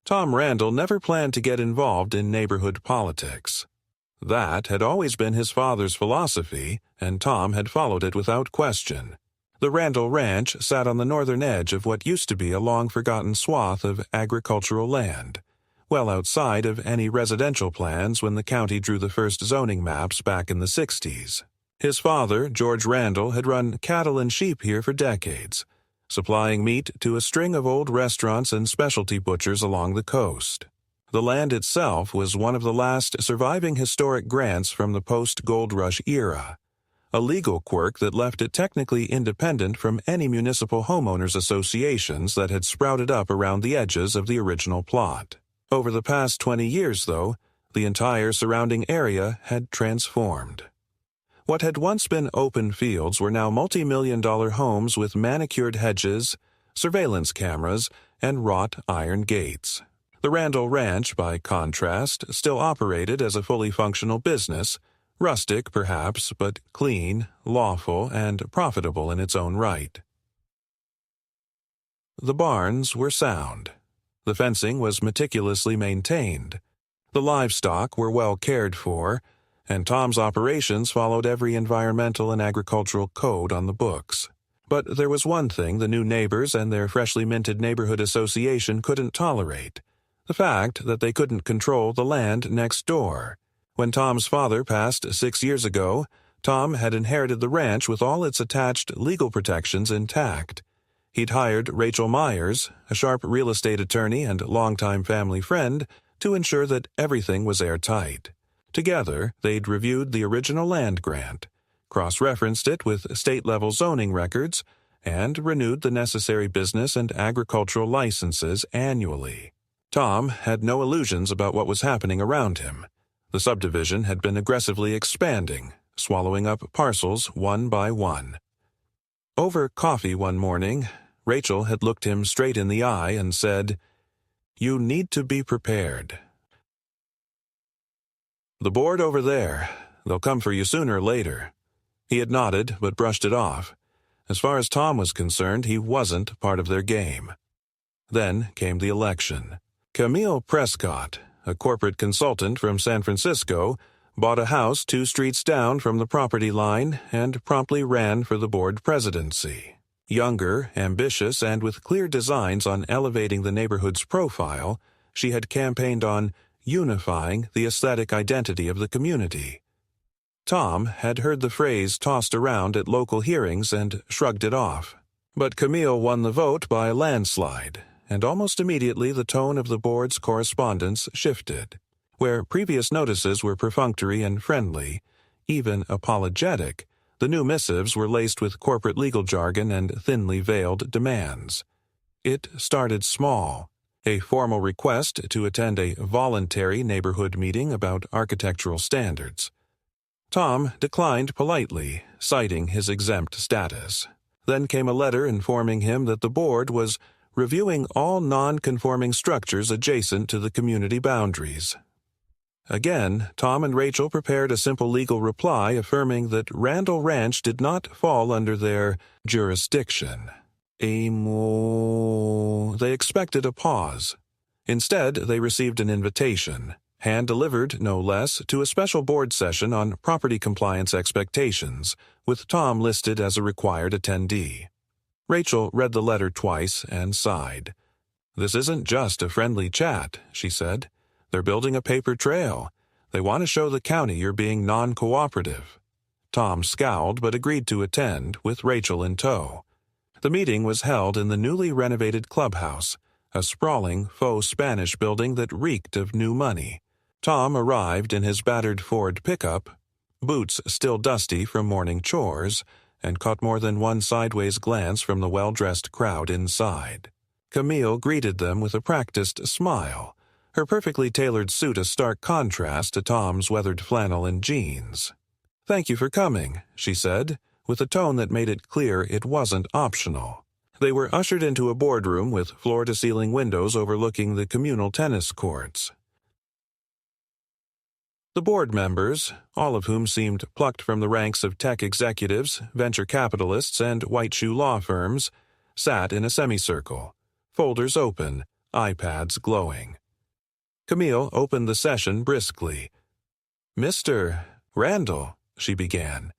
Tom Randall never planned to get involved in neighborhood politics. That had always been his father's philosophy, and Tom had followed it without question. The Randall Ranch sat on the northern edge of what used to be a long-forgotten swath of agricultural land, well outside of any residential plans when the county drew the first zoning maps back in the 60s. His father, George Randall, had run cattle and sheep here for decades, supplying meat to a string of old restaurants and specialty butchers along the coast. The land itself was one of the last surviving historic grants from the post-Gold Rush era, a legal quirk that left it technically independent from any municipal homeowners associations that had sprouted up around the edges of the original plot. Over the past 20 years, though, the entire surrounding area had transformed. What had once been open fields were now multi-million-dollar homes with manicured hedges, surveillance cameras, and wrought iron gates. The Randall Ranch, by contrast, still operated as a fully functional business, rustic perhaps, but clean, lawful, and profitable in its own right. The barns were sound. The fencing was meticulously maintained. The livestock were well cared for, and Tom's operations followed every environmental and agricultural code on the books. But there was one thing the new neighbors and their freshly minted neighborhood association couldn't tolerate: the fact that they couldn't control the land next door. When Tom's father passed 6 years ago, Tom had inherited the ranch with all its attached legal protections intact. He'd hired Rachel Myers, a sharp real estate attorney and longtime family friend, to ensure that everything was airtight. Together, they'd reviewed the original land grant, cross-referenced it with state-level zoning records, and renewed the necessary business and agricultural licenses annually. Tom had no illusions about what was happening around him. The subdivision had been aggressively expanding, swallowing up parcels one by one. Over coffee one morning, Rachel had looked him straight in the eye and said, "You need to be prepared. The board over there, they'll come for you sooner or later." He had nodded, but brushed it off. As far as Tom was concerned, he wasn't part of their game. Then came the election. Camille Prescott, a corporate consultant from San Francisco, bought a house 2 streets down from the property line and promptly ran for the board presidency. Younger, ambitious, and with clear designs on elevating the neighborhood's profile, she had campaigned on unifying the aesthetic identity of the community. Tom had heard the phrase tossed around at local hearings and shrugged it off. But Camille won the vote by a landslide, and almost immediately the tone of the board's correspondence shifted. Where previous notices were perfunctory and friendly, even apologetic, the new missives were laced with corporate legal jargon and thinly veiled demands. It started small: a formal request to attend a voluntary neighborhood meeting about architectural standards. Tom declined politely, citing his exempt status. Then came a letter informing him that the board was reviewing all non-conforming structures adjacent to the community boundaries. Again, Tom and Rachel prepared a simple legal reply affirming that Randall Ranch did not fall under their jurisdiction. They expected a pause. Instead, they received an invitation, hand-delivered no less, to a special board session on property compliance expectations, with Tom listed as a required attendee. Rachel read the letter twice and sighed. "This isn't just a friendly chat," she said. "They're building a paper trail. They want to show the county you're being non-cooperative." Tom scowled but agreed to attend, with Rachel in tow. The meeting was held in the newly renovated Clubhouse, a sprawling faux Spanish building that reeked of new money. Tom arrived in his battered Ford pickup, boots still dusty from morning chores, and caught more than one sideways glance from the well-dressed crowd inside. Camille greeted them with a practiced smile, her perfectly tailored suit a stark contrast to Tom's weathered flannel and jeans. "Thank you for coming," she said, with a tone that made it clear it wasn't optional. They were ushered into a boardroom with floor-to-ceiling windows overlooking the communal tennis courts. The board members, all of whom seemed plucked from the ranks of tech executives, venture capitalists, and white-shoe law firms, sat in a semicircle, folders open, iPads glowing. Camille opened the session briskly. "Mr. Randall," she began,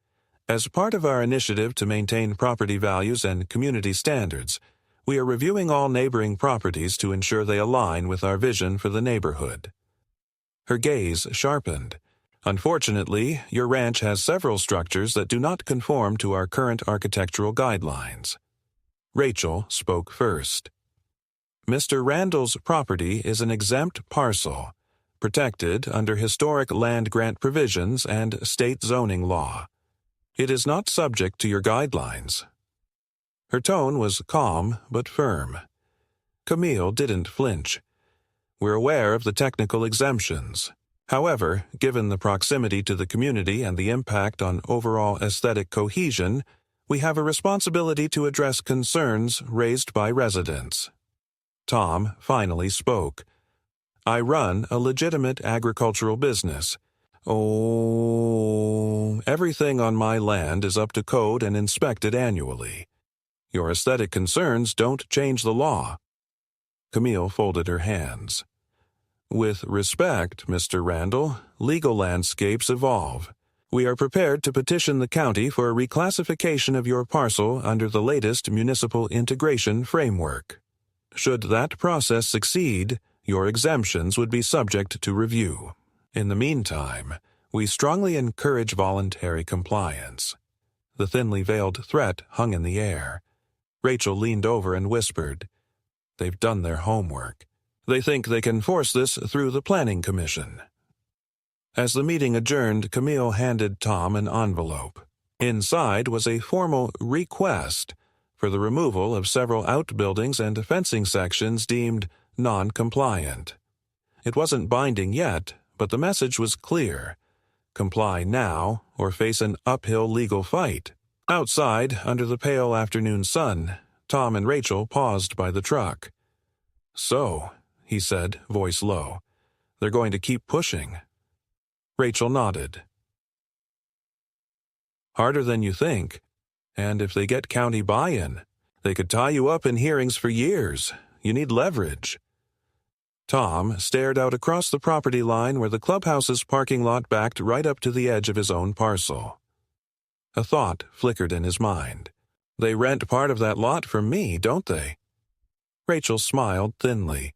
"as part of our initiative to maintain property values and community standards, we are reviewing all neighboring properties to ensure they align with our vision for the neighborhood." Her gaze sharpened. "Unfortunately, your ranch has several structures that do not conform to our current architectural guidelines." Rachel spoke first. "Mr. Randall's property is an exempt parcel, protected under historic land grant provisions and state zoning law. It is not subject to your guidelines." Her tone was calm but firm. Camille didn't flinch. "We're aware of the technical exemptions. However, given the proximity to the community and the impact on overall aesthetic cohesion, we have a responsibility to address concerns raised by residents." Tom finally spoke. "I run a legitimate agricultural business. Everything on my land is up to code and inspected annually. Your aesthetic concerns don't change the law." Camille folded her hands. "With respect, Mr. Randall, legal landscapes evolve. We are prepared to petition the county for a reclassification of your parcel under the latest municipal integration framework. Should that process succeed, your exemptions would be subject to review. In the meantime, we strongly encourage voluntary compliance." The thinly veiled threat hung in the air. Rachel leaned over and whispered, "They've done their homework. They think they can force this through the Planning Commission." As the meeting adjourned, Camille handed Tom an envelope. Inside was a formal request for the removal of several outbuildings and fencing sections deemed non-compliant. It wasn't binding yet, but the message was clear. Comply now or face an uphill legal fight. Outside, under the pale afternoon sun, Tom and Rachel paused by the truck. "So," he said, voice low, "they're going to keep pushing." Rachel nodded. "Harder than you think. And if they get county buy-in, they could tie you up in hearings for years. You need leverage." Tom stared out across the property line where the clubhouse's parking lot backed right up to the edge of his own parcel. A thought flickered in his mind. "They rent part of that lot from me, don't they?" Rachel smiled thinly.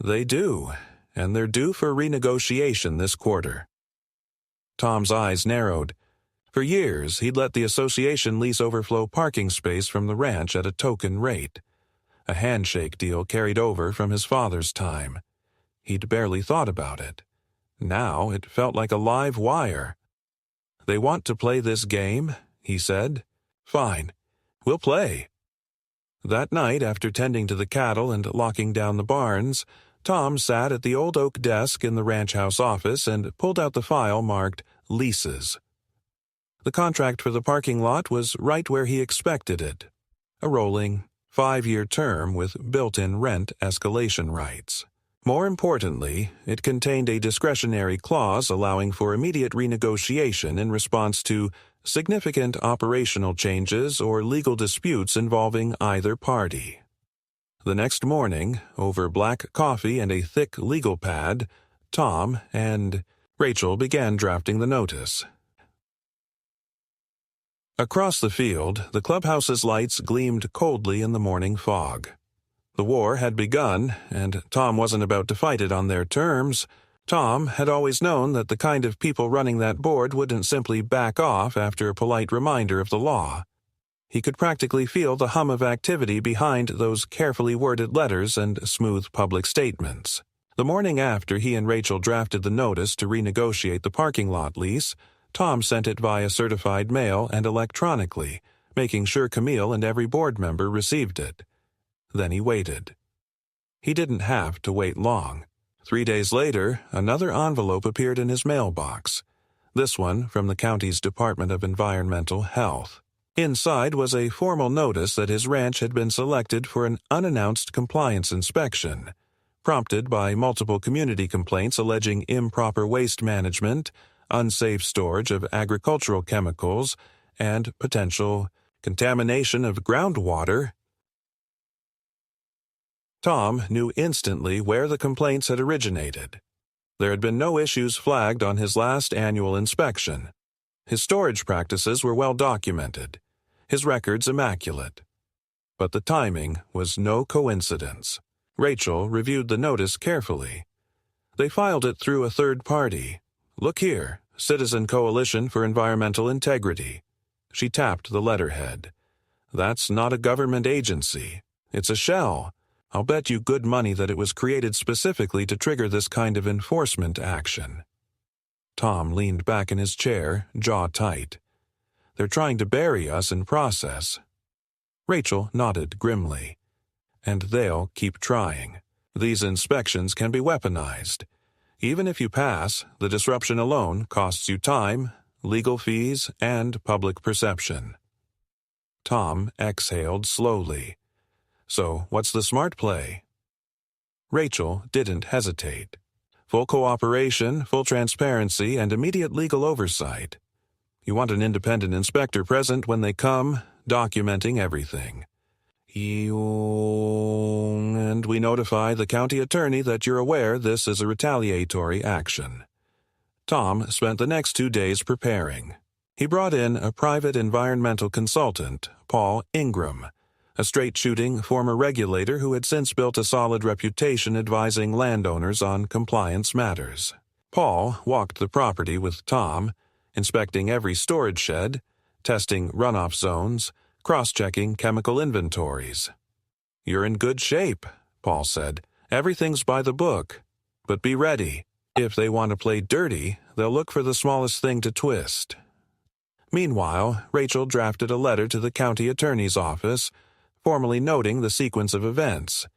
"They do, and they're due for renegotiation this quarter." Tom's eyes narrowed. For years, he'd let the association lease overflow parking space from the ranch at a token rate. A handshake deal carried over from his father's time. He'd barely thought about it. Now it felt like a live wire. "They want to play this game," he said. "Fine, we'll play." That night, after tending to the cattle and locking down the barns, Tom sat at the old oak desk in the ranch house office and pulled out the file marked Leases. The contract for the parking lot was right where he expected it. A rolling, 5-year term with built-in rent escalation rights. More importantly, it contained a discretionary clause allowing for immediate renegotiation in response to significant operational changes or legal disputes involving either party. The next morning, over black coffee and a thick legal pad, Tom and Rachel began drafting the notice. Across the field, the clubhouse's lights gleamed coldly in the morning fog. The war had begun, and Tom wasn't about to fight it on their terms. Tom had always known that the kind of people running that board wouldn't simply back off after a polite reminder of the law. He could practically feel the hum of activity behind those carefully worded letters and smooth public statements. The morning after he and Rachel drafted the notice to renegotiate the parking lot lease, Tom sent it via certified mail and electronically, making sure Camille and every board member received it. Then he waited. He didn't have to wait long. 3 days later, another envelope appeared in his mailbox. This one from the county's Department of Environmental Health. Inside was a formal notice that his ranch had been selected for an unannounced compliance inspection, prompted by multiple community complaints alleging improper waste management, unsafe storage of agricultural chemicals, and potential contamination of groundwater. Tom knew instantly where the complaints had originated. There had been no issues flagged on his last annual inspection. His storage practices were well documented, his records immaculate. But the timing was no coincidence. Rachel reviewed the notice carefully. They filed it through a third party. Look here, Citizen Coalition for Environmental Integrity. She tapped the letterhead. That's not a government agency. It's a shell. I'll bet you good money that it was created specifically to trigger this kind of enforcement action. Tom leaned back in his chair, jaw tight. They're trying to bury us in process. Rachel nodded grimly. And they'll keep trying. These inspections can be weaponized. Even if you pass, the disruption alone costs you time, legal fees, and public perception. Tom exhaled slowly. So, what's the smart play? Rachel didn't hesitate. Full cooperation, full transparency, and immediate legal oversight. You want an independent inspector present when they come, documenting everything. And we notify the county attorney that you're aware this is a retaliatory action. Tom spent the next 2 days preparing. He brought in a private environmental consultant, Paul Ingram, a straight-shooting former regulator who had since built a solid reputation advising landowners on compliance matters. Paul walked the property with Tom, inspecting every storage shed, testing runoff zones, cross-checking chemical inventories. You're in good shape, Paul said. Everything's by the book. But be ready. If they want to play dirty, they'll look for the smallest thing to twist. Meanwhile, Rachel drafted a letter to the county attorney's office, formally noting the sequence of events,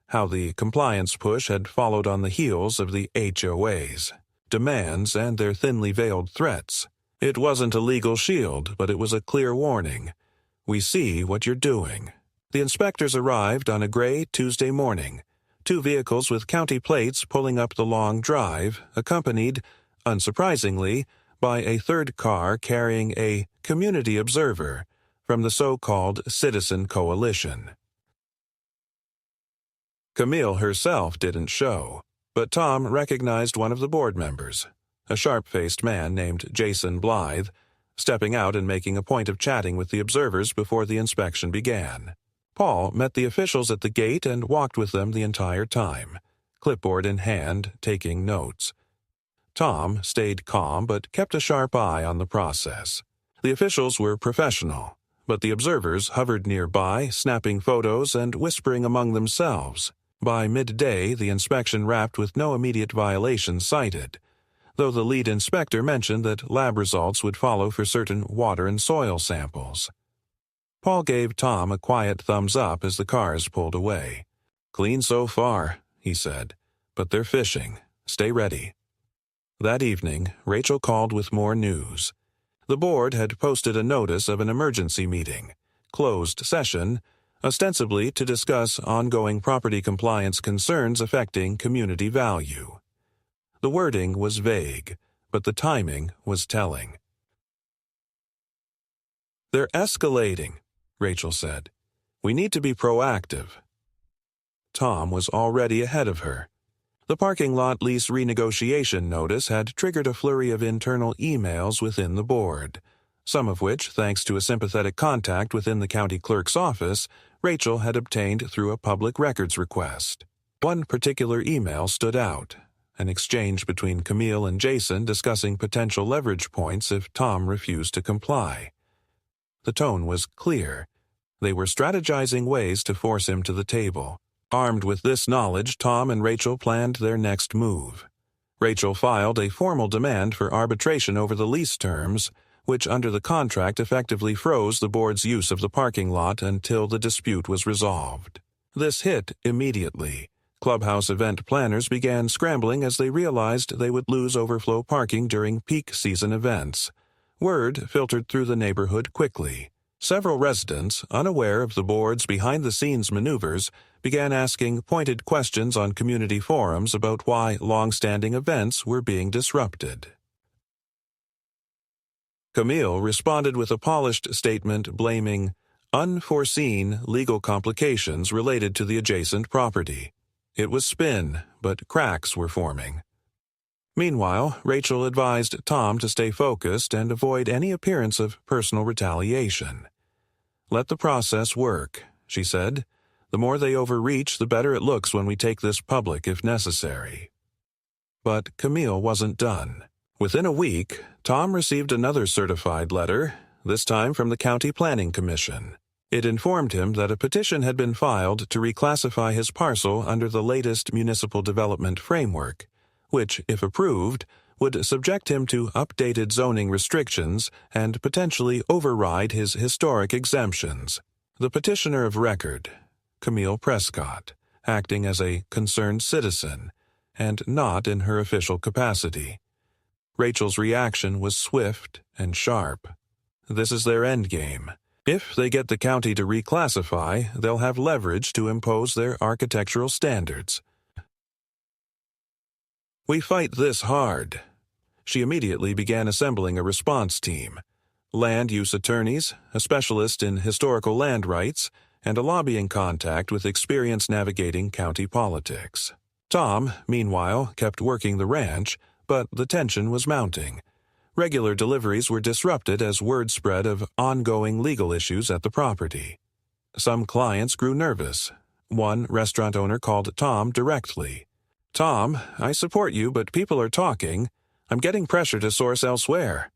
how the compliance push had followed on the heels of the HOA's demands and their thinly veiled threats. It wasn't a legal shield, but it was a clear warning. We see what you're doing. The inspectors arrived on a gray Tuesday morning, 2 vehicles with county plates pulling up the long drive, accompanied, unsurprisingly, by a third car carrying a community observer from the so-called Citizen Coalition. Camille herself didn't show, but Tom recognized one of the board members, a sharp-faced man named Jason Blythe, stepping out and making a point of chatting with the observers before the inspection began. Paul met the officials at the gate and walked with them the entire time, clipboard in hand, taking notes. Tom stayed calm but kept a sharp eye on the process. The officials were professional, but the observers hovered nearby, snapping photos and whispering among themselves. By midday, the inspection wrapped with no immediate violations cited, though the lead inspector mentioned that lab results would follow for certain water and soil samples. Paul gave Tom a quiet thumbs up as the cars pulled away. "Clean so far," he said, "but they're fishing. Stay ready." That evening, Rachel called with more news. The board had posted a notice of an emergency meeting, closed session, ostensibly to discuss ongoing property compliance concerns affecting community value. The wording was vague, but the timing was telling. "They're escalating," Rachel said. "We need to be proactive." Tom was already ahead of her. The parking lot lease renegotiation notice had triggered a flurry of internal emails within the board, some of which, thanks to a sympathetic contact within the county clerk's office, Rachel had obtained through a public records request. One particular email stood out, an exchange between Camille and Jason discussing potential leverage points if Tom refused to comply. The tone was clear. They were strategizing ways to force him to the table. Armed with this knowledge, Tom and Rachel planned their next move. Rachel filed a formal demand for arbitration over the lease terms, which under the contract effectively froze the board's use of the parking lot until the dispute was resolved. This hit immediately. Clubhouse event planners began scrambling as they realized they would lose overflow parking during peak season events. Word filtered through the neighborhood quickly. Several residents, unaware of the board's behind-the-scenes maneuvers, began asking pointed questions on community forums about why long-standing events were being disrupted. Camille responded with a polished statement blaming unforeseen legal complications related to the adjacent property. It was spin, but cracks were forming. Meanwhile, Rachel advised Tom to stay focused and avoid any appearance of personal retaliation. "Let the process work," she said. "The more they overreach, the better it looks when we take this public if necessary." But Camille wasn't done. Within a week, Tom received another certified letter, this time from the County Planning Commission. It informed him that a petition had been filed to reclassify his parcel under the latest municipal development framework, which, if approved, would subject him to updated zoning restrictions and potentially override his historic exemptions. The petitioner of record, Camille Prescott, acting as a concerned citizen, and not in her official capacity. Rachel's reaction was swift and sharp. This is their endgame. If they get the county to reclassify, they'll have leverage to impose their architectural standards. "We fight this hard." She immediately began assembling a response team. Land use attorneys, a specialist in historical land rights, and a lobbying contact with experience navigating county politics. Tom, meanwhile, kept working the ranch, but the tension was mounting. Regular deliveries were disrupted as word spread of ongoing legal issues at the property. Some clients grew nervous. One restaurant owner called Tom directly. "Tom, I support you, but people are talking. I'm getting pressure to source elsewhere."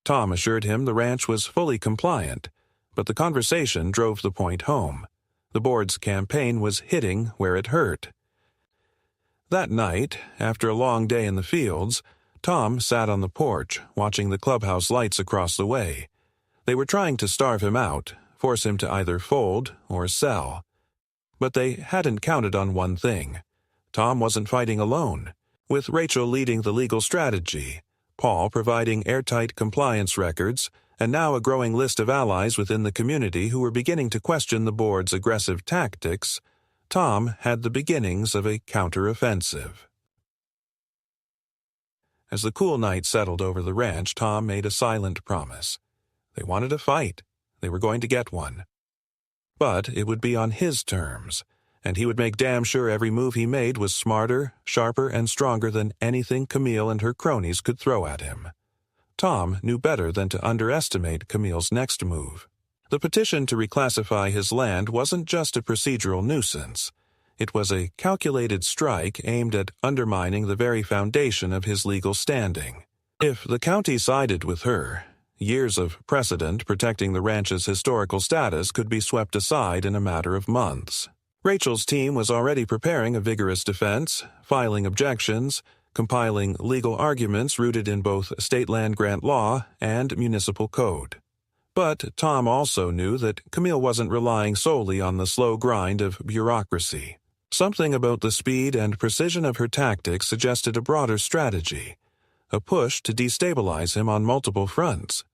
Tom assured him the ranch was fully compliant, but the conversation drove the point home. The board's campaign was hitting where it hurt. That night, after a long day in the fields, Tom sat on the porch, watching the clubhouse lights across the way. They were trying to starve him out, force him to either fold or sell. But they hadn't counted on one thing. Tom wasn't fighting alone. With Rachel leading the legal strategy, Paul providing airtight compliance records, and now a growing list of allies within the community who were beginning to question the board's aggressive tactics, Tom had the beginnings of a counteroffensive. As the cool night settled over the ranch, Tom made a silent promise. They wanted a fight. They were going to get one. But it would be on his terms, and he would make damn sure every move he made was smarter, sharper, and stronger than anything Camille and her cronies could throw at him. Tom knew better than to underestimate Camille's next move. The petition to reclassify his land wasn't just a procedural nuisance. It was a calculated strike aimed at undermining the very foundation of his legal standing. If the county sided with her, years of precedent protecting the ranch's historical status could be swept aside in a matter of months. Rachel's team was already preparing a vigorous defense, filing objections, compiling legal arguments rooted in both state land grant law and municipal code. But Tom also knew that Camille wasn't relying solely on the slow grind of bureaucracy. Something about the speed and precision of her tactics suggested a broader strategy, a push to destabilize him on multiple fronts.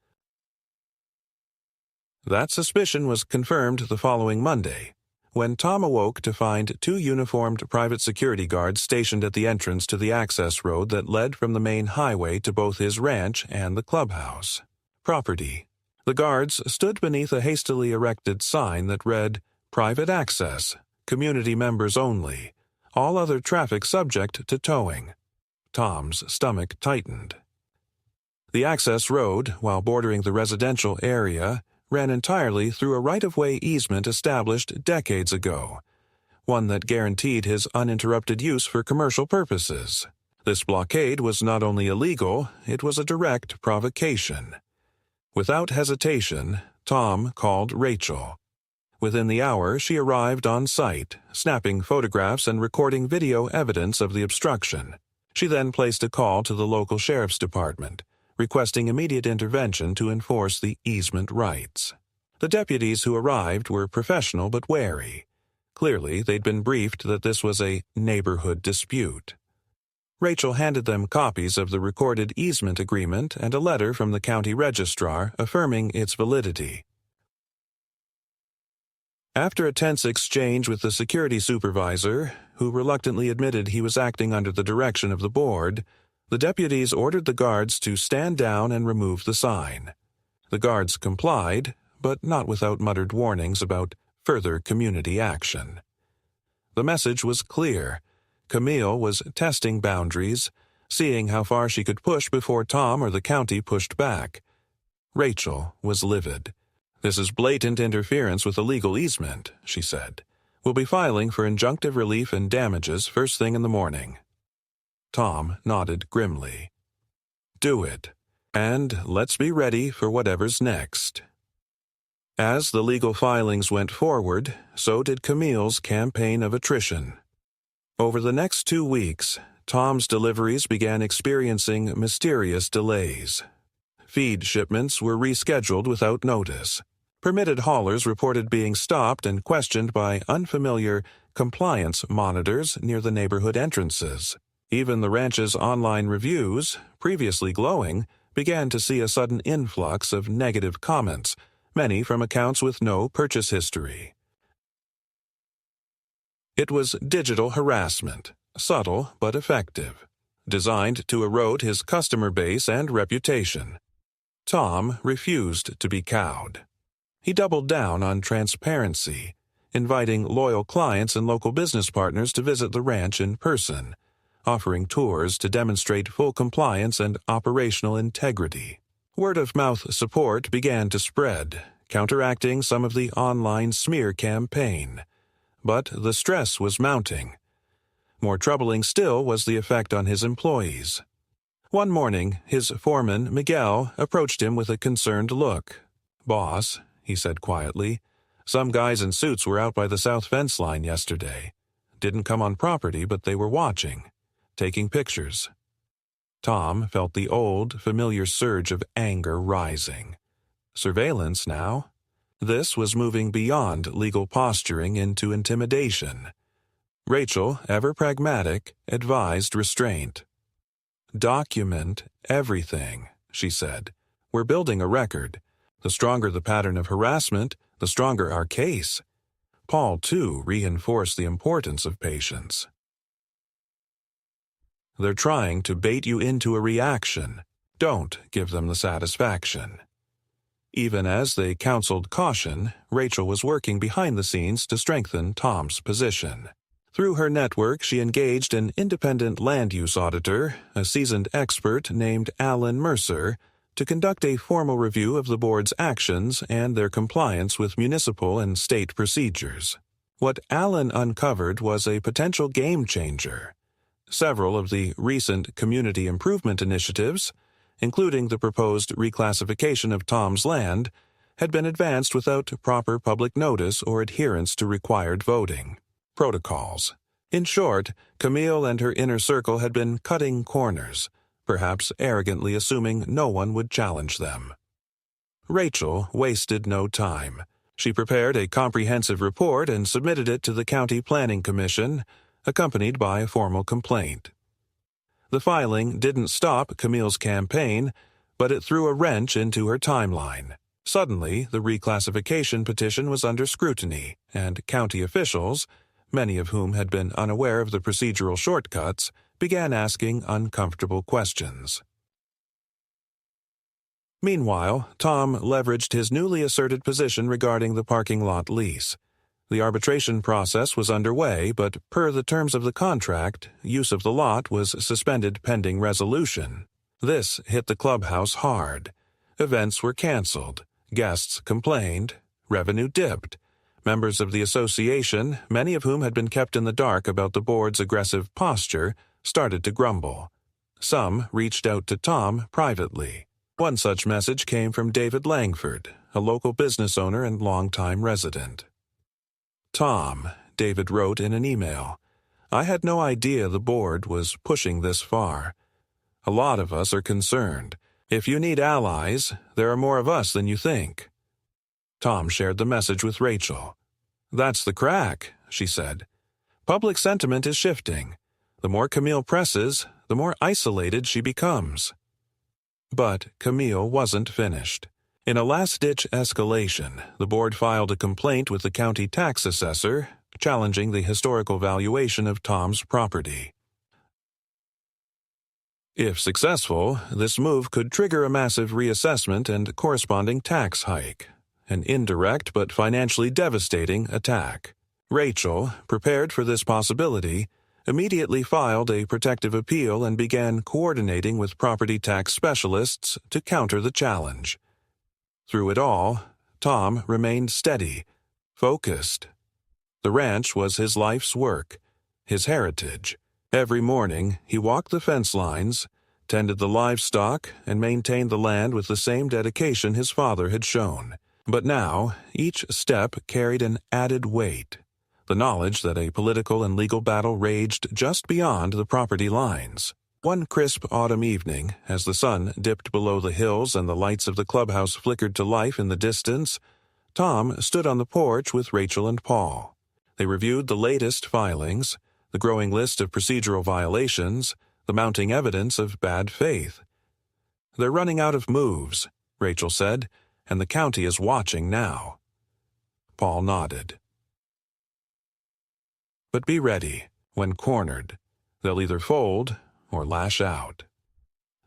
That suspicion was confirmed the following Monday, when Tom awoke to find two uniformed private security guards stationed at the entrance to the access road that led from the main highway to both his ranch and the clubhouse property. The guards stood beneath a hastily erected sign that read, "Private access, community members only, all other traffic subject to towing." Tom's stomach tightened. The access road, while bordering the residential area, ran entirely through a right-of-way easement established decades ago, one that guaranteed his uninterrupted use for commercial purposes. This blockade was not only illegal, it was a direct provocation. Without hesitation, Tom called Rachel. Within the hour, she arrived on site, snapping photographs and recording video evidence of the obstruction. She then placed a call to the local sheriff's department, requesting immediate intervention to enforce the easement rights. The deputies who arrived were professional but wary. Clearly, they'd been briefed that this was a neighborhood dispute. Rachel handed them copies of the recorded easement agreement and a letter from the county registrar affirming its validity. After a tense exchange with the security supervisor, who reluctantly admitted he was acting under the direction of the board, the deputies ordered the guards to stand down and remove the sign. The guards complied, but not without muttered warnings about further community action. The message was clear. Camille was testing boundaries, seeing how far she could push before Tom or the county pushed back. Rachel was livid. "This is blatant interference with a legal easement," she said. "We'll be filing for injunctive relief and damages first thing in the morning." Tom nodded grimly. "Do it. And let's be ready for whatever's next." As the legal filings went forward, so did Camille's campaign of attrition. Over the next 2 weeks, Tom's deliveries began experiencing mysterious delays. Feed shipments were rescheduled without notice. Permitted haulers reported being stopped and questioned by unfamiliar compliance monitors near the neighborhood entrances. Even the ranch's online reviews, previously glowing, began to see a sudden influx of negative comments, many from accounts with no purchase history. It was digital harassment, subtle but effective, designed to erode his customer base and reputation. Tom refused to be cowed. He doubled down on transparency, inviting loyal clients and local business partners to visit the ranch in person, offering tours to demonstrate full compliance and operational integrity. Word-of-mouth support began to spread, counteracting some of the online smear campaign. But the stress was mounting. More troubling still was the effect on his employees. One morning, his foreman, Miguel, approached him with a concerned look. "Boss," he said quietly, "some guys in suits were out by the south fence line yesterday. Didn't come on property, but they were watching, taking pictures." Tom felt the old, familiar surge of anger rising. Surveillance now? This was moving beyond legal posturing into intimidation. Rachel, ever pragmatic, advised restraint. "Document everything," she said. "We're building a record. The stronger the pattern of harassment, the stronger our case." Paul, too, reinforced the importance of patience. "They're trying to bait you into a reaction. Don't give them the satisfaction." Even as they counseled caution, Rachel was working behind the scenes to strengthen Tom's position. Through her network, she engaged an independent land use auditor, a seasoned expert named Alan Mercer, to conduct a formal review of the board's actions and their compliance with municipal and state procedures. What Alan uncovered was a potential game changer. Several of the recent community improvement initiatives, including the proposed reclassification of Tom's land, had been advanced without proper public notice or adherence to required voting protocols. In short, Camille and her inner circle had been cutting corners, perhaps arrogantly assuming no one would challenge them. Rachel wasted no time. She prepared a comprehensive report and submitted it to the County Planning Commission, accompanied by a formal complaint. The filing didn't stop Camille's campaign, but it threw a wrench into her timeline. Suddenly, the reclassification petition was under scrutiny, and county officials, many of whom had been unaware of the procedural shortcuts, began asking uncomfortable questions. Meanwhile, Tom leveraged his newly asserted position regarding the parking lot lease. The arbitration process was underway, but per the terms of the contract, use of the lot was suspended pending resolution. This hit the clubhouse hard. Events were canceled, guests complained, revenue dipped. Members of the association, many of whom had been kept in the dark about the board's aggressive posture, started to grumble. Some reached out to Tom privately. One such message came from David Langford, a local business owner and longtime resident. "Tom," David wrote in an email, "I had no idea the board was pushing this far. A lot of us are concerned. If you need allies, there are more of us than you think." Tom shared the message with Rachel. "That's the crack," she said. "Public sentiment is shifting. The more Camille presses, the more isolated she becomes." But Camille wasn't finished. In a last-ditch escalation, the board filed a complaint with the county tax assessor, challenging the historical valuation of Tom's property. If successful, this move could trigger a massive reassessment and corresponding tax hike. an indirect but financially devastating attack. Rachel, prepared for this possibility, immediately filed a protective appeal and began coordinating with property tax specialists to counter the challenge. Through it all, Tom remained steady, focused. The ranch was his life's work, his heritage. Every morning, he walked the fence lines, tended the livestock, and maintained the land with the same dedication his father had shown. But now, each step carried an added weight. The knowledge that a political and legal battle raged just beyond the property lines. One crisp autumn evening, as the sun dipped below the hills and the lights of the clubhouse flickered to life in the distance, Tom stood on the porch with Rachel and Paul. They reviewed the latest filings, the growing list of procedural violations, the mounting evidence of bad faith. "They're running out of moves," Rachel said, "and the county is watching now." Paul nodded. "But be ready. When cornered, they'll either fold or lash out."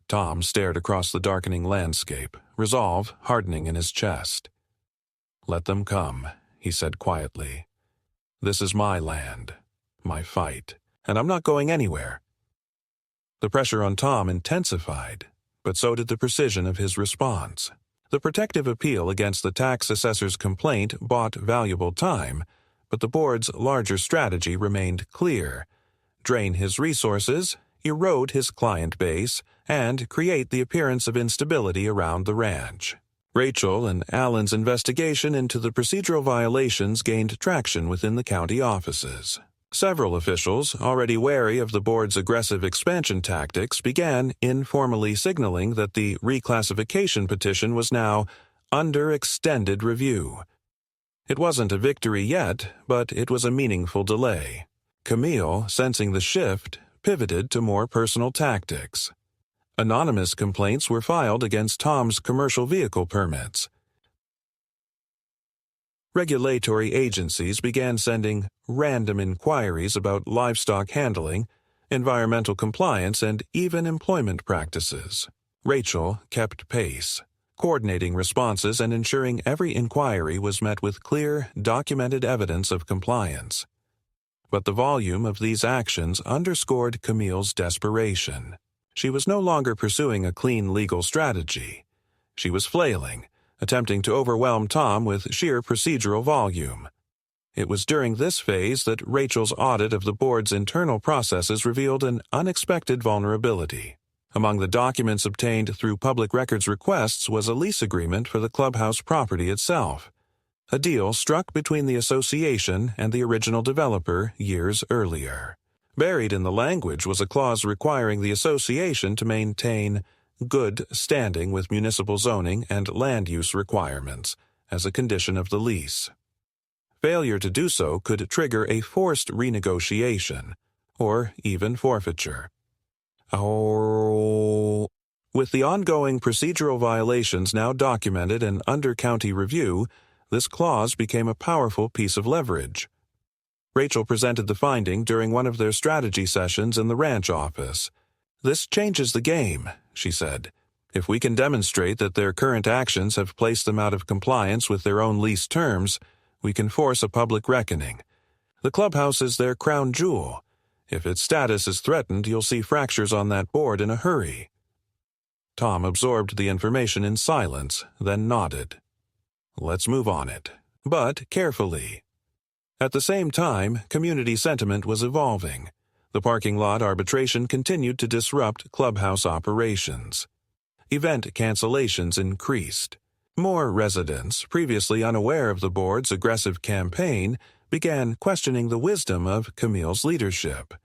Tom stared across the darkening landscape, resolve hardening in his chest. "Let them come," he said quietly. "This is my land, my fight, and I'm not going anywhere." The pressure on Tom intensified, but so did the precision of his response. The protective appeal against the tax assessor's complaint bought valuable time, but the board's larger strategy remained clear: drain his resources, erode his client base, and create the appearance of instability around the ranch. Rachel and Alan's investigation into the procedural violations gained traction within the county offices. Several officials, already wary of the board's aggressive expansion tactics, began informally signaling that the reclassification petition was now under extended review. It wasn't a victory yet, but it was a meaningful delay. Camille, sensing the shift, pivoted to more personal tactics. Anonymous complaints were filed against Tom's commercial vehicle permits. Regulatory agencies began sending random inquiries about livestock handling, environmental compliance, and even employment practices. Rachel kept pace, coordinating responses and ensuring every inquiry was met with clear, documented evidence of compliance. But the volume of these actions underscored Camille's desperation. She was no longer pursuing a clean legal strategy. She was flailing, attempting to overwhelm Tom with sheer procedural volume. It was during this phase that Rachel's audit of the board's internal processes revealed an unexpected vulnerability. Among the documents obtained through public records requests was a lease agreement for the clubhouse property itself, a deal struck between the association and the original developer years earlier. Buried in the language was a clause requiring the association to maintain good standing with municipal zoning and land use requirements as a condition of the lease. Failure to do so could trigger a forced renegotiation, or even forfeiture. With the ongoing procedural violations now documented and under county review, this clause became a powerful piece of leverage. Rachel presented the finding during one of their strategy sessions in the ranch office. "This changes the game," she said. "If we can demonstrate that their current actions have placed them out of compliance with their own lease terms, we can force a public reckoning. The clubhouse is their crown jewel. If its status is threatened, you'll see fractures on that board in a hurry." Tom absorbed the information in silence, then nodded. "Let's move on it, but carefully." At the same time, community sentiment was evolving. The parking lot arbitration continued to disrupt clubhouse operations. Event cancellations increased. More residents, previously unaware of the board's aggressive campaign, began questioning the wisdom of Camille's leadership.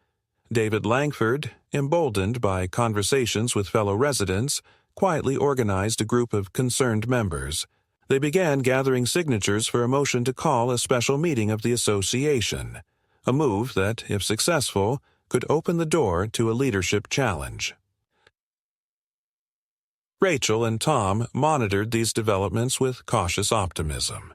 David Langford, emboldened by conversations with fellow residents, quietly organized a group of concerned members. They began gathering signatures for a motion to call a special meeting of the association, a move that, if successful, could open the door to a leadership challenge. Rachel and Tom monitored these developments with cautious optimism.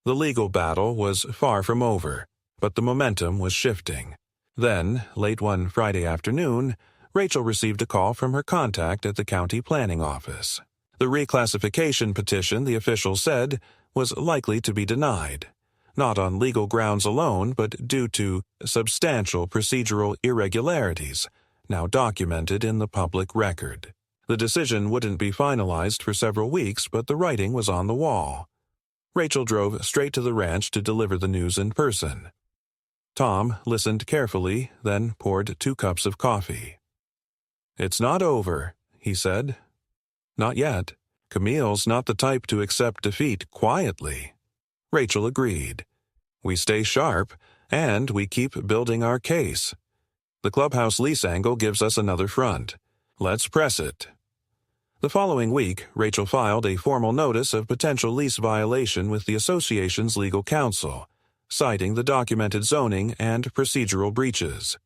The legal battle was far from over, but the momentum was shifting. Then, late one Friday afternoon, Rachel received a call from her contact at the county planning office. The reclassification petition, the official said, was likely to be denied, not on legal grounds alone, but due to substantial procedural irregularities now documented in the public record. The decision wouldn't be finalized for several weeks, but the writing was on the wall. Rachel drove straight to the ranch to deliver the news in person. Tom listened carefully, then poured 2 cups of coffee. "It's not over," he said. "Not yet. Camille's not the type to accept defeat quietly." Rachel agreed. "We stay sharp, and we keep building our case. The clubhouse lease angle gives us another front. Let's press it." The following week, Rachel filed a formal notice of potential lease violation with the association's legal counsel, citing the documented zoning and procedural breaches.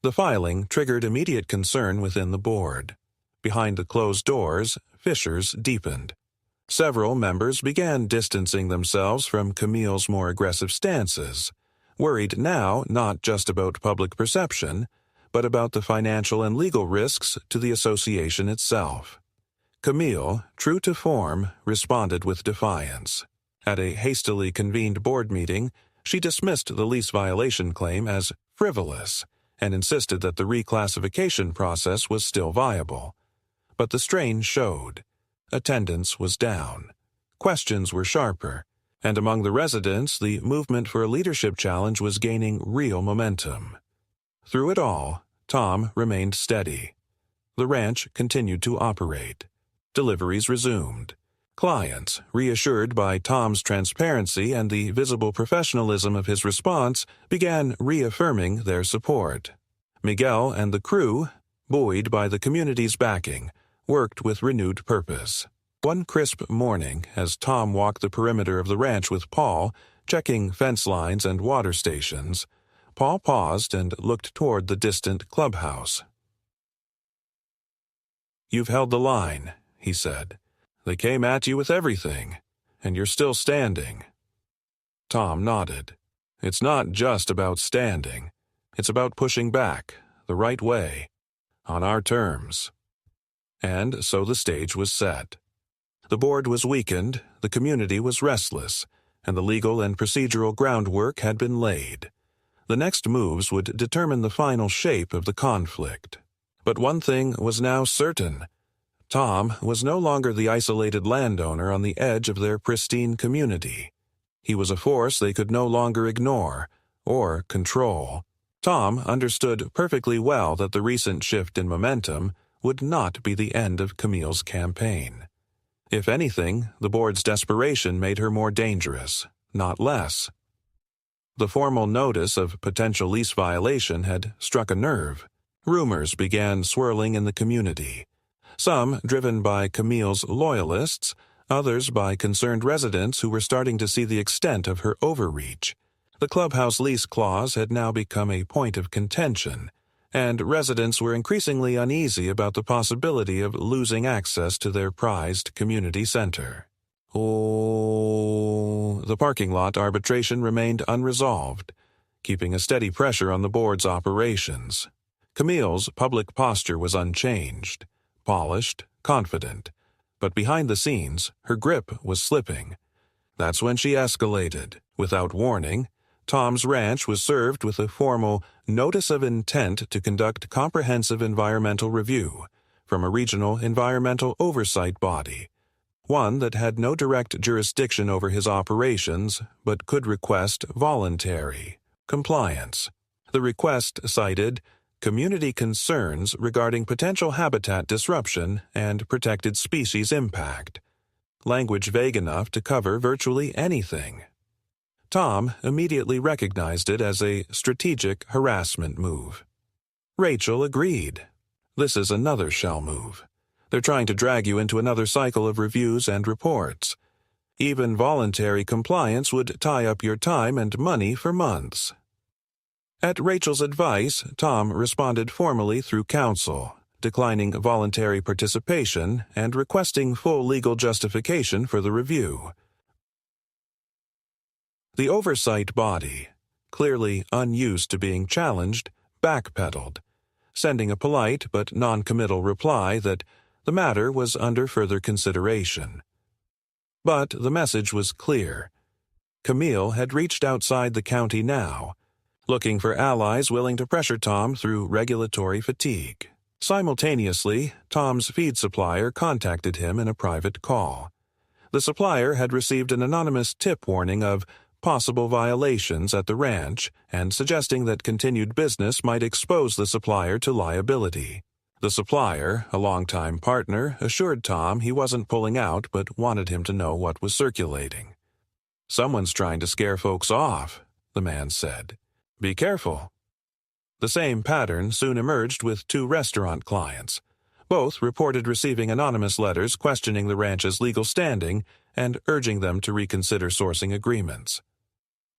The filing triggered immediate concern within the board. Behind the closed doors, fissures deepened. Several members began distancing themselves from Camille's more aggressive stances, worried now not just about public perception, but about the financial and legal risks to the association itself. Camille, true to form, responded with defiance. At a hastily convened board meeting, she dismissed the lease violation claim as frivolous and insisted that the reclassification process was still viable. But the strain showed. Attendance was down. Questions were sharper, and among the residents, the movement for a leadership challenge was gaining real momentum. Through it all, Tom remained steady. The ranch continued to operate. Deliveries resumed. Clients, reassured by Tom's transparency and the visible professionalism of his response, began reaffirming their support. Miguel and the crew, buoyed by the community's backing, worked with renewed purpose. One crisp morning, as Tom walked the perimeter of the ranch with Paul, checking fence lines and water stations, Paul paused and looked toward the distant clubhouse. "You've held the line," he said. "They came at you with everything, and you're still standing." Tom nodded. "It's not just about standing. It's about pushing back, the right way, on our terms." And so the stage was set. The board was weakened, the community was restless, and the legal and procedural groundwork had been laid. The next moves would determine the final shape of the conflict. But one thing was now certain. Tom was no longer the isolated landowner on the edge of their pristine community. He was a force they could no longer ignore or control. Tom understood perfectly well that the recent shift in momentum would not be the end of Camille's campaign. If anything, the board's desperation made her more dangerous, not less. The formal notice of potential lease violation had struck a nerve. Rumors began swirling in the community, some driven by Camille's loyalists, others by concerned residents who were starting to see the extent of her overreach. The clubhouse lease clause had now become a point of contention, and residents were increasingly uneasy about the possibility of losing access to their prized community center. The parking lot arbitration remained unresolved, keeping a steady pressure on the board's operations. Camille's public posture was unchanged, polished, confident, but behind the scenes, her grip was slipping. That's when she escalated. Without warning, Tom's ranch was served with a formal notice of intent to conduct comprehensive environmental review from a regional environmental oversight body, one that had no direct jurisdiction over his operations but could request voluntary compliance. The request cited community concerns regarding potential habitat disruption and protected species impact, language vague enough to cover virtually anything. Tom immediately recognized it as a strategic harassment move. Rachel agreed. This is another shell move. They're trying to drag you into another cycle of reviews and reports. Even voluntary compliance would tie up your time and money for months. At Rachel's advice, Tom responded formally through counsel, declining voluntary participation and requesting full legal justification for the review. The oversight body, clearly unused to being challenged, backpedaled, sending a polite but non-committal reply that the matter was under further consideration. But the message was clear. Camille had reached outside the county now, looking for allies willing to pressure Tom through regulatory fatigue. Simultaneously, Tom's feed supplier contacted him in a private call. The supplier had received an anonymous tip warning of possible violations at the ranch and suggesting that continued business might expose the supplier to liability. The supplier, a longtime partner, assured Tom he wasn't pulling out but wanted him to know what was circulating. "Someone's trying to scare folks off," the man said. "Be careful." The same pattern soon emerged with 2 restaurant clients. Both reported receiving anonymous letters questioning the ranch's legal standing and urging them to reconsider sourcing agreements.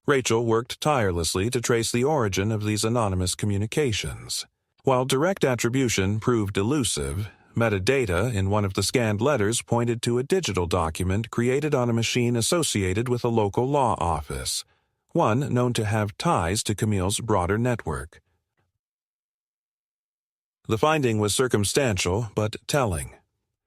Rachel worked tirelessly to trace the origin of these anonymous communications. While direct attribution proved elusive, metadata in one of the scanned letters pointed to a digital document created on a machine associated with a local law office, one known to have ties to Camille's broader network. The finding was circumstantial but telling.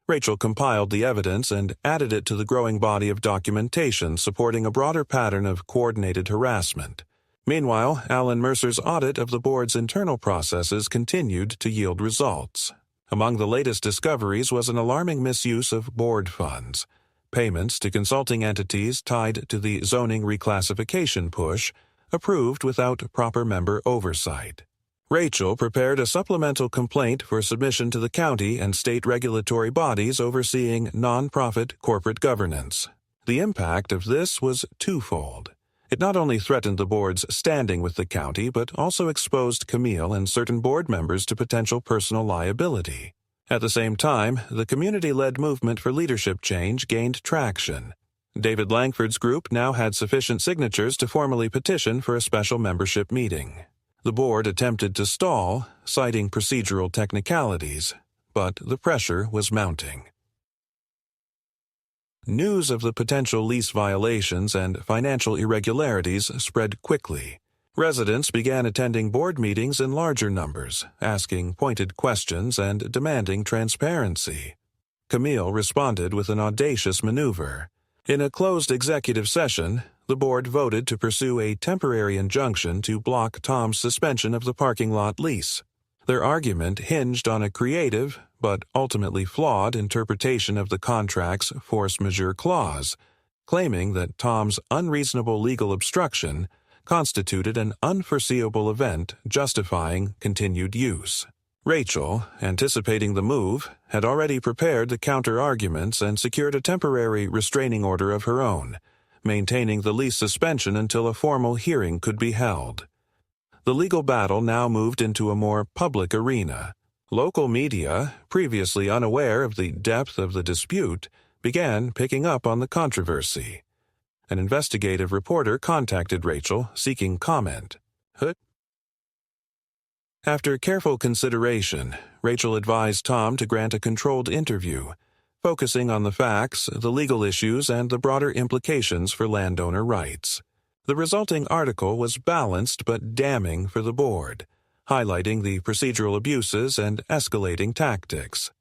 Rachel compiled the evidence and added it to the growing body of documentation supporting a broader pattern of coordinated harassment. Meanwhile, Alan Mercer's audit of the board's internal processes continued to yield results. Among the latest discoveries was an alarming misuse of board funds, payments to consulting entities tied to the zoning reclassification push, approved without proper member oversight. Rachel prepared a supplemental complaint for submission to the county and state regulatory bodies overseeing nonprofit corporate governance. The impact of this was twofold. It not only threatened the board's standing with the county, but also exposed Camille and certain board members to potential personal liability. At the same time, the community-led movement for leadership change gained traction. David Langford's group now had sufficient signatures to formally petition for a special membership meeting. The board attempted to stall, citing procedural technicalities, but the pressure was mounting. News of the potential lease violations and financial irregularities spread quickly. Residents began attending board meetings in larger numbers, asking pointed questions and demanding transparency. Camille responded with an audacious maneuver. In a closed executive session, the board voted to pursue a temporary injunction to block Tom's suspension of the parking lot lease. Their argument hinged on a creative, but ultimately flawed interpretation of the contract's force majeure clause, claiming that Tom's unreasonable legal obstruction constituted an unforeseeable event justifying continued use. Rachel, anticipating the move, had already prepared the counter-arguments and secured a temporary restraining order of her own, maintaining the lease suspension until a formal hearing could be held. The legal battle now moved into a more public arena. Local media, previously unaware of the depth of the dispute, began picking up on the controversy. An investigative reporter contacted Rachel, seeking comment. After careful consideration, Rachel advised Tom to grant a controlled interview, focusing on the facts, the legal issues, and the broader implications for landowner rights. The resulting article was balanced but damning for the board, highlighting the procedural abuses and escalating tactics.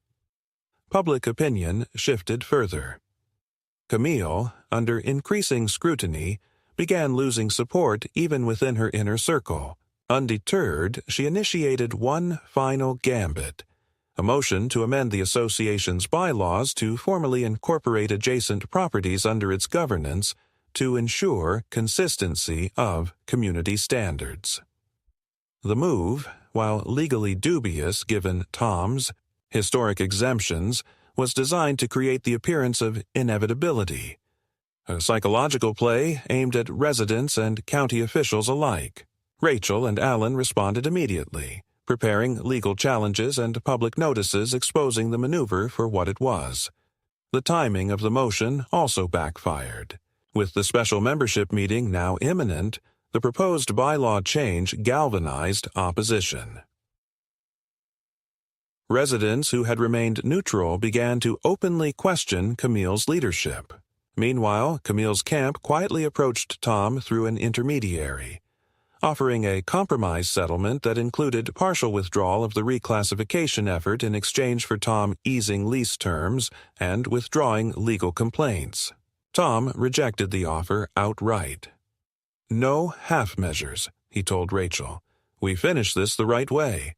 Public opinion shifted further. Camille, under increasing scrutiny, began losing support even within her inner circle. Undeterred, she initiated one final gambit, a motion to amend the association's bylaws to formally incorporate adjacent properties under its governance to ensure consistency of community standards. The move, while legally dubious given Tom's historic exemptions, was designed to create the appearance of inevitability, a psychological play aimed at residents and county officials alike. Rachel and Alan responded immediately, preparing legal challenges and public notices exposing the maneuver for what it was. The timing of the motion also backfired. With the special membership meeting now imminent, the proposed bylaw change galvanized opposition. Residents who had remained neutral began to openly question Camille's leadership. Meanwhile, Camille's camp quietly approached Tom through an intermediary, offering a compromise settlement that included partial withdrawal of the reclassification effort in exchange for Tom easing lease terms and withdrawing legal complaints. Tom rejected the offer outright. "No half measures," he told Rachel. "We finish this the right way."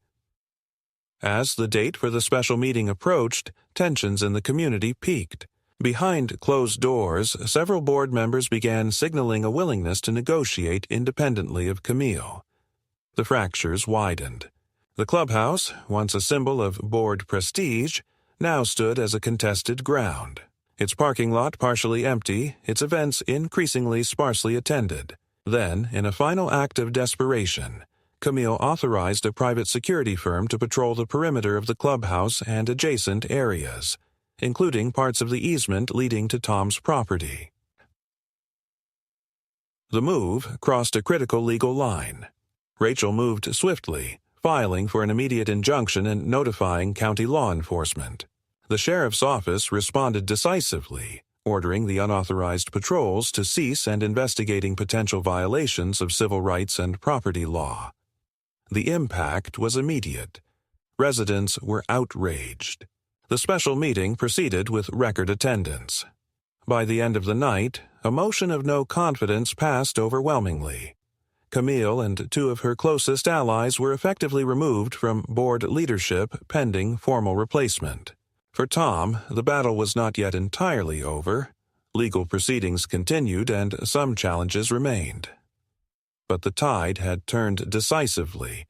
As the date for the special meeting approached, tensions in the community peaked. Behind closed doors, several board members began signaling a willingness to negotiate independently of Camille. The fractures widened. The clubhouse, once a symbol of board prestige, now stood as a contested ground. Its parking lot partially empty, its events increasingly sparsely attended. Then, in a final act of desperation, Camille authorized a private security firm to patrol the perimeter of the clubhouse and adjacent areas, including parts of the easement leading to Tom's property. The move crossed a critical legal line. Rachel moved swiftly, filing for an immediate injunction and notifying county law enforcement. The sheriff's office responded decisively, ordering the unauthorized patrols to cease and investigating potential violations of civil rights and property law. The impact was immediate. Residents were outraged. The special meeting proceeded with record attendance. By the end of the night, a motion of no confidence passed overwhelmingly. Camille and two of her closest allies were effectively removed from board leadership pending formal replacement. For Tom, the battle was not yet entirely over. Legal proceedings continued and some challenges remained. But the tide had turned decisively.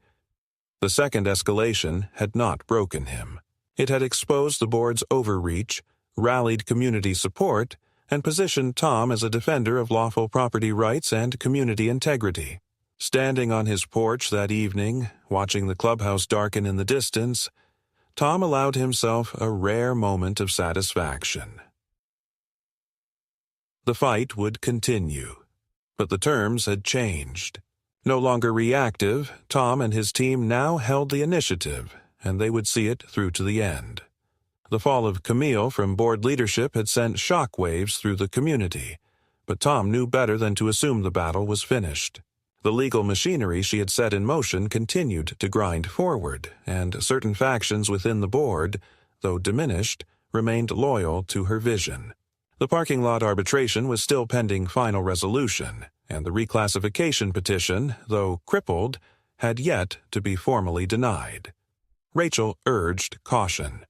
The second escalation had not broken him. It had exposed the board's overreach, rallied community support, and positioned Tom as a defender of lawful property rights and community integrity. Standing on his porch that evening, watching the clubhouse darken in the distance, Tom allowed himself a rare moment of satisfaction. The fight would continue, but the terms had changed. No longer reactive, Tom and his team now held the initiative, and they would see it through to the end. The fall of Camille from board leadership had sent shockwaves through the community, but Tom knew better than to assume the battle was finished. The legal machinery she had set in motion continued to grind forward, and certain factions within the board, though diminished, remained loyal to her vision. The parking lot arbitration was still pending final resolution, and the reclassification petition, though crippled, had yet to be formally denied. Rachel urged caution.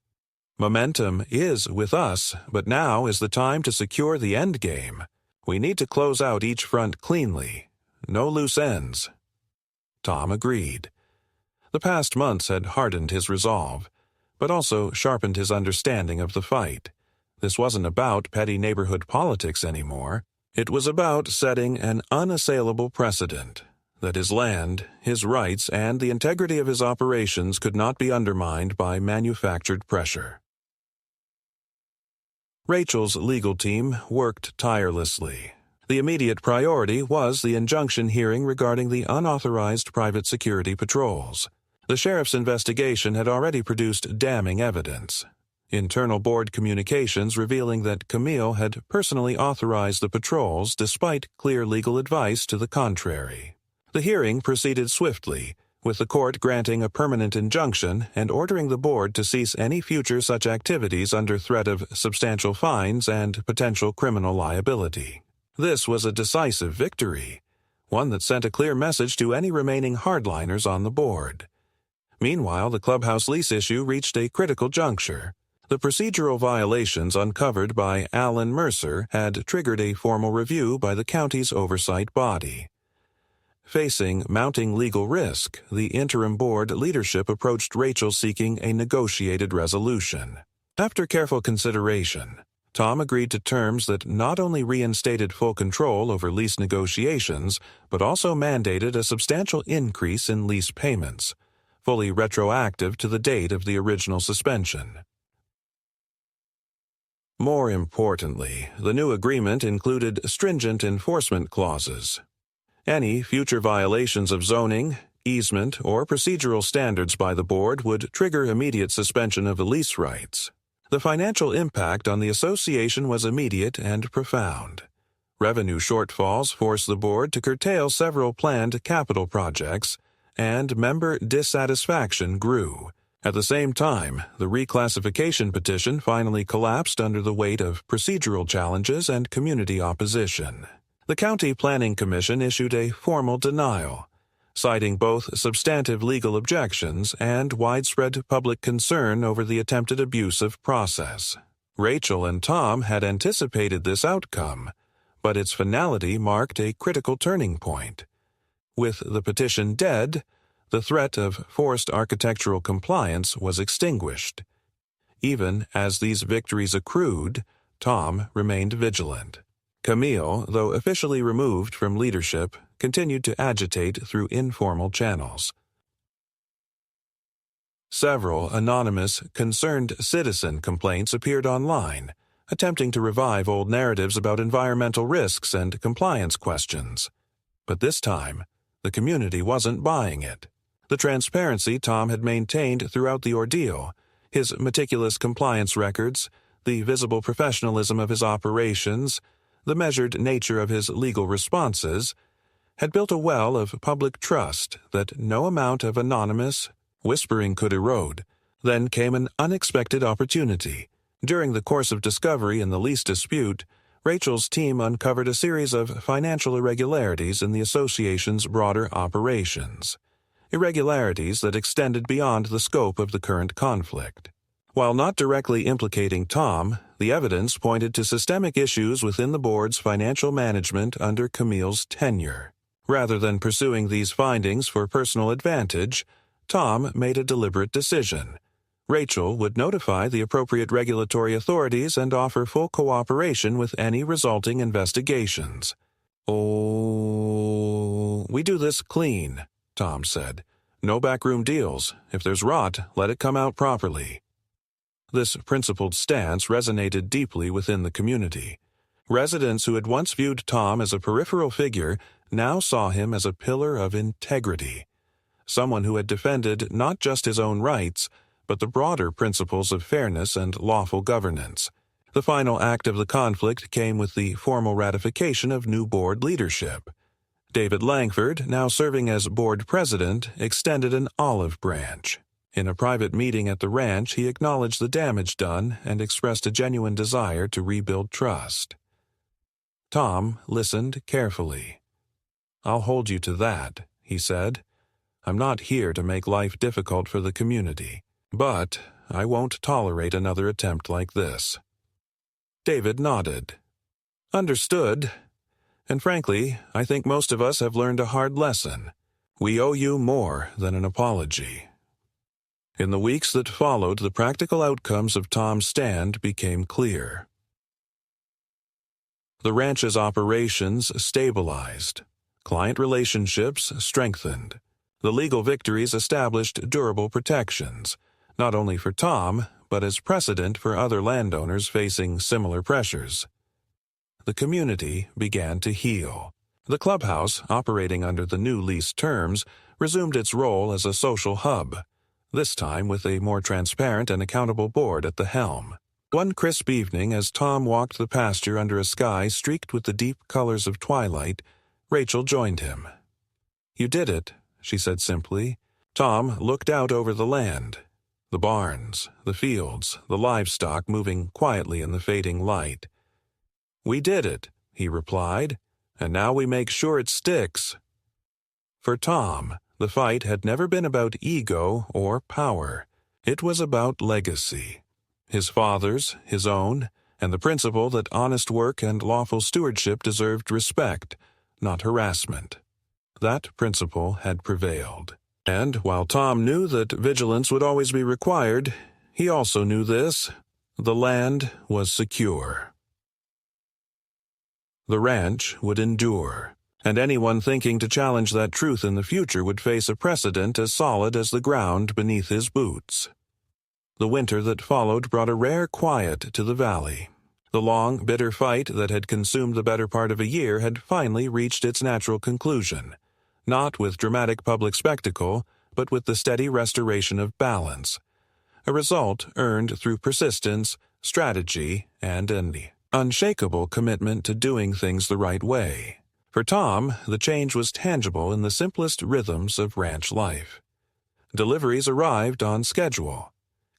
"Momentum is with us, but now is the time to secure the endgame. We need to close out each front cleanly. No loose ends." Tom agreed. The past months had hardened his resolve, but also sharpened his understanding of the fight. This wasn't about petty neighborhood politics anymore. It was about setting an unassailable precedent, that his land, his rights, and the integrity of his operations could not be undermined by manufactured pressure. Rachel's legal team worked tirelessly. The immediate priority was the injunction hearing regarding the unauthorized private security patrols. The sheriff's investigation had already produced damning evidence. Internal board communications revealing that Camille had personally authorized the patrols despite clear legal advice to the contrary. The hearing proceeded swiftly, with the court granting a permanent injunction and ordering the board to cease any future such activities under threat of substantial fines and potential criminal liability. This was a decisive victory, one that sent a clear message to any remaining hardliners on the board. Meanwhile, the clubhouse lease issue reached a critical juncture. The procedural violations uncovered by Alan Mercer had triggered a formal review by the county's oversight body. Facing mounting legal risk, the interim board leadership approached Rachel seeking a negotiated resolution. After careful consideration, Tom agreed to terms that not only reinstated full control over lease negotiations, but also mandated a substantial increase in lease payments, fully retroactive to the date of the original suspension. More importantly, the new agreement included stringent enforcement clauses. Any future violations of zoning, easement, or procedural standards by the board would trigger immediate suspension of the lease rights. The financial impact on the association was immediate and profound. Revenue shortfalls forced the board to curtail several planned capital projects, and member dissatisfaction grew. At the same time, the reclassification petition finally collapsed under the weight of procedural challenges and community opposition. The County Planning Commission issued a formal denial, citing both substantive legal objections and widespread public concern over the attempted abuse of process. Rachel and Tom had anticipated this outcome, but its finality marked a critical turning point. With the petition dead, the threat of forced architectural compliance was extinguished. Even as these victories accrued, Tom remained vigilant. Camille, though officially removed from leadership, continued to agitate through informal channels. Several anonymous, concerned citizen complaints appeared online, attempting to revive old narratives about environmental risks and compliance questions. But this time, the community wasn't buying it. The transparency Tom had maintained throughout the ordeal, his meticulous compliance records, the visible professionalism of his operations, the measured nature of his legal responses, had built a well of public trust that no amount of anonymous whispering could erode. Then came an unexpected opportunity. During the course of discovery in the lease dispute, Rachel's team uncovered a series of financial irregularities in the association's broader operations. Irregularities that extended beyond the scope of the current conflict. While not directly implicating Tom, the evidence pointed to systemic issues within the board's financial management under Camille's tenure. Rather than pursuing these findings for personal advantage, Tom made a deliberate decision. Rachel would notify the appropriate regulatory authorities and offer full cooperation with any resulting investigations. "Oh, we do this clean," Tom said. "No backroom deals. If there's rot, let it come out properly." This principled stance resonated deeply within the community. Residents who had once viewed Tom as a peripheral figure now saw him as a pillar of integrity, someone who had defended not just his own rights, but the broader principles of fairness and lawful governance. The final act of the conflict came with the formal ratification of new board leadership. David Langford, now serving as board president, extended an olive branch. In a private meeting at the ranch, he acknowledged the damage done and expressed a genuine desire to rebuild trust. Tom listened carefully. "I'll hold you to that," he said. "I'm not here to make life difficult for the community, but I won't tolerate another attempt like this." David nodded. "Understood. And frankly, I think most of us have learned a hard lesson. We owe you more than an apology." In the weeks that followed, the practical outcomes of Tom's stand became clear. The ranch's operations stabilized. Client relationships strengthened. The legal victories established durable protections, not only for Tom, but as precedent for other landowners facing similar pressures. The community began to heal. The clubhouse, operating under the new lease terms, resumed its role as a social hub, this time with a more transparent and accountable board at the helm. One crisp evening, as Tom walked the pasture under a sky streaked with the deep colors of twilight, Rachel joined him. "You did it," she said simply. Tom looked out over the land. The barns, the fields, the livestock moving quietly in the fading light. "We did it," he replied, "and now we make sure it sticks." For Tom, the fight had never been about ego or power. It was about legacy. His father's, his own, and the principle that honest work and lawful stewardship deserved respect, not harassment. That principle had prevailed. And while Tom knew that vigilance would always be required, he also knew this: the land was secure. The ranch would endure, and anyone thinking to challenge that truth in the future would face a precedent as solid as the ground beneath his boots. The winter that followed brought a rare quiet to the valley. The long, bitter fight that had consumed the better part of a year had finally reached its natural conclusion, not with dramatic public spectacle, but with the steady restoration of balance, a result earned through persistence, strategy, and an unshakable commitment to doing things the right way. For Tom, the change was tangible in the simplest rhythms of ranch life. Deliveries arrived on schedule.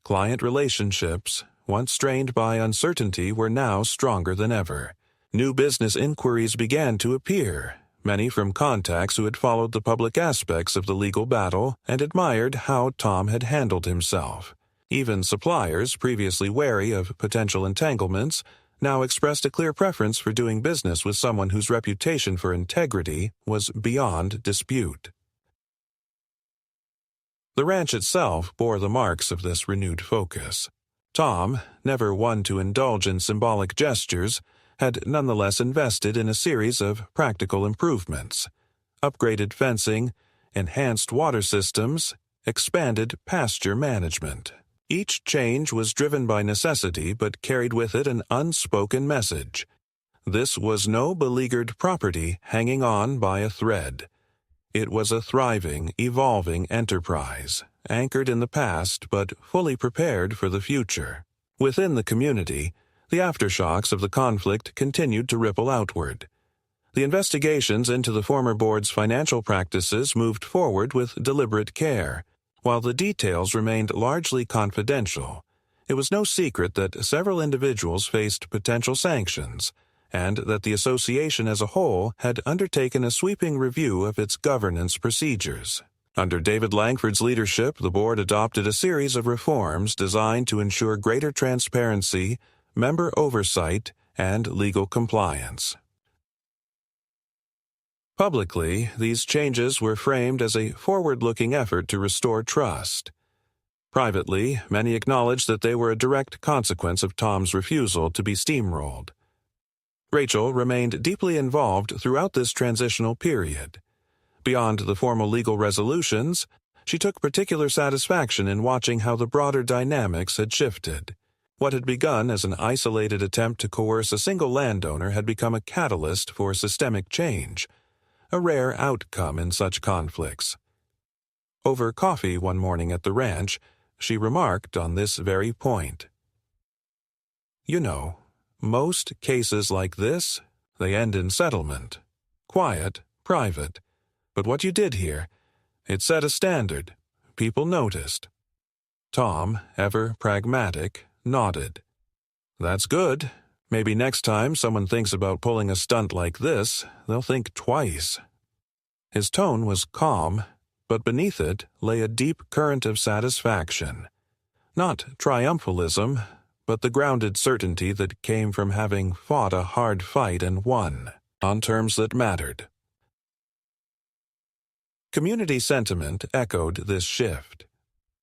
Client relationships, once strained by uncertainty, were now stronger than ever. New business inquiries began to appear, many from contacts who had followed the public aspects of the legal battle and admired how Tom had handled himself. Even suppliers, previously wary of potential entanglements, now expressed a clear preference for doing business with someone whose reputation for integrity was beyond dispute. The ranch itself bore the marks of this renewed focus. Tom, never one to indulge in symbolic gestures, had nonetheless invested in a series of practical improvements: upgraded fencing, enhanced water systems, expanded pasture management. Each change was driven by necessity but carried with it an unspoken message. This was no beleaguered property hanging on by a thread. It was a thriving, evolving enterprise, anchored in the past but fully prepared for the future. Within the community, the aftershocks of the conflict continued to ripple outward. The investigations into the former board's financial practices moved forward with deliberate care. While the details remained largely confidential, it was no secret that several individuals faced potential sanctions, and that the association as a whole had undertaken a sweeping review of its governance procedures. Under David Langford's leadership, the board adopted a series of reforms designed to ensure greater transparency, member oversight, and legal compliance. Publicly, these changes were framed as a forward-looking effort to restore trust. Privately, many acknowledged that they were a direct consequence of Tom's refusal to be steamrolled. Rachel remained deeply involved throughout this transitional period. Beyond the formal legal resolutions, she took particular satisfaction in watching how the broader dynamics had shifted. What had begun as an isolated attempt to coerce a single landowner had become a catalyst for systemic change, a rare outcome in such conflicts. Over coffee one morning at the ranch, she remarked on this very point. "You know, most cases like this, they end in settlement. Quiet, private. But what you did here, it set a standard. People noticed." Tom, ever pragmatic, nodded. "That's good. Maybe next time someone thinks about pulling a stunt like this, they'll think twice." His tone was calm, but beneath it lay a deep current of satisfaction. Not triumphalism, but the grounded certainty that came from having fought a hard fight and won, on terms that mattered. Community sentiment echoed this shift.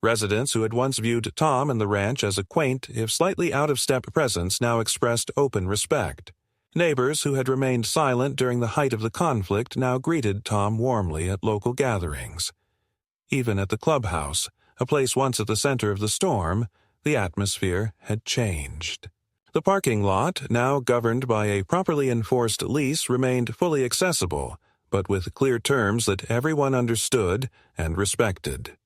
Residents who had once viewed Tom and the ranch as a quaint, if slightly out-of-step presence now expressed open respect. Neighbors who had remained silent during the height of the conflict now greeted Tom warmly at local gatherings. Even at the Clubhouse, a place once at the center of the storm, the atmosphere had changed. The parking lot, now governed by a properly enforced lease, remained fully accessible, but with clear terms that everyone understood and respected.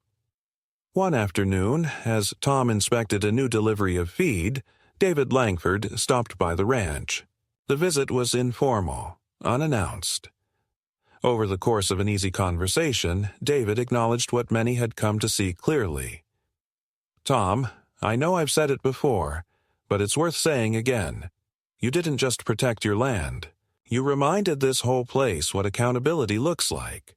One afternoon, as Tom inspected a new delivery of feed, David Langford stopped by the ranch. The visit was informal, unannounced. Over the course of an easy conversation, David acknowledged what many had come to see clearly. "Tom, I know I've said it before, but it's worth saying again. You didn't just protect your land. You reminded this whole place what accountability looks like."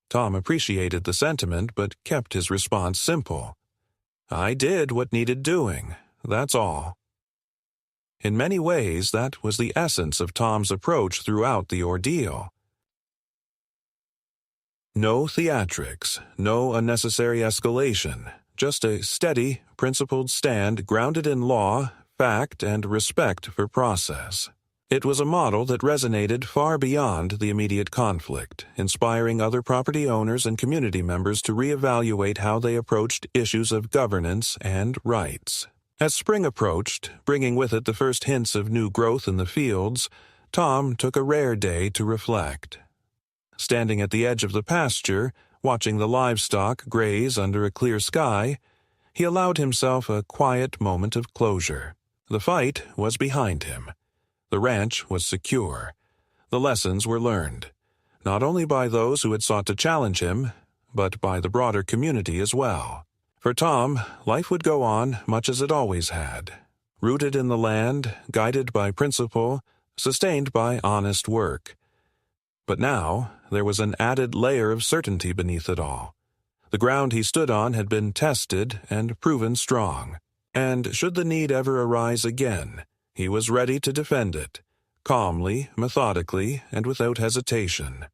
Tom appreciated the sentiment but kept his response simple. "I did what needed doing, that's all." In many ways, that was the essence of Tom's approach throughout the ordeal. No theatrics, no unnecessary escalation, just a steady, principled stand grounded in law, fact, and respect for process. It was a model that resonated far beyond the immediate conflict, inspiring other property owners and community members to reevaluate how they approached issues of governance and rights. As spring approached, bringing with it the first hints of new growth in the fields, Tom took a rare day to reflect. Standing at the edge of the pasture, watching the livestock graze under a clear sky, he allowed himself a quiet moment of closure. The fight was behind him. The ranch was secure. The lessons were learned, not only by those who had sought to challenge him, but by the broader community as well. For Tom, life would go on much as it always had, rooted in the land, guided by principle, sustained by honest work. But now there was an added layer of certainty beneath it all. The ground he stood on had been tested and proven strong, and should the need ever arise again, he was ready to defend it, calmly, methodically, and without hesitation.